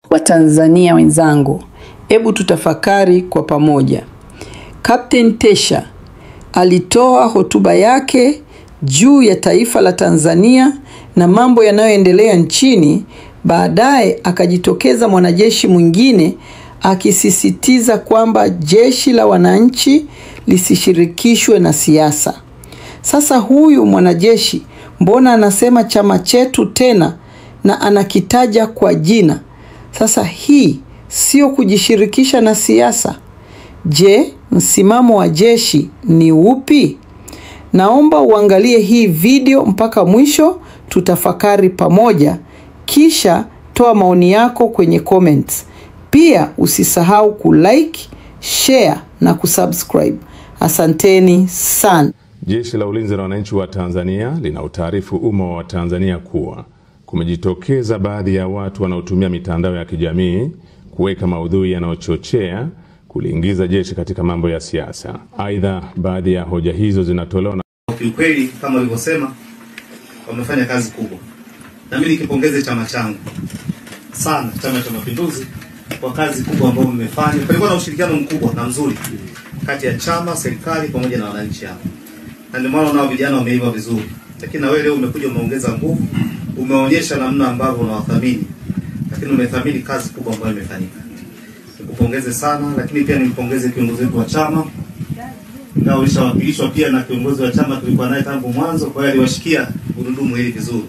Watanzania wenzangu, hebu tutafakari kwa pamoja. Captain Tesha alitoa hotuba yake juu ya taifa la Tanzania na mambo yanayoendelea nchini. Baadaye akajitokeza mwanajeshi mwingine akisisitiza kwamba jeshi la wananchi lisishirikishwe na siasa. Sasa huyu mwanajeshi mbona anasema chama chetu tena na anakitaja kwa jina? Sasa hii sio kujishirikisha na siasa. Je, msimamo wa jeshi ni upi? Naomba uangalie hii video mpaka mwisho, tutafakari pamoja, kisha toa maoni yako kwenye comments. Pia usisahau kulike, share na kusubscribe. Asanteni sana. Jeshi la Ulinzi la Wananchi wa Tanzania linautaarifu umma wa Tanzania kuwa kumejitokeza baadhi ya watu wanaotumia mitandao ya kijamii kuweka maudhui yanayochochea kuliingiza jeshi katika mambo ya siasa. Aidha, baadhi ya hoja hizo zinatolewa na kiukweli kama walivyosema wamefanya kazi kubwa. Na mimi nikipongeze chama changu sana, Chama cha Mapinduzi, kwa kazi kubwa ambayo mmefanya. Kulikuwa na ushirikiano mkubwa na mzuri kati ya chama, serikali pamoja na wananchi hapa. Na ndio maana nao vijana wameiva vizuri. Lakini na wewe leo umekuja umeongeza nguvu, umeonyesha namna ambavyo unawathamini. Lakini umethamini kazi kubwa ambayo imefanyika. Nikupongeze sana, lakini pia nimpongeze kiongozi wetu wa chama. Ingawa ulishawakilishwa pia na kiongozi wa chama tulikuwa naye tangu mwanzo, kwa hiyo aliwashikia gurudumu hili vizuri.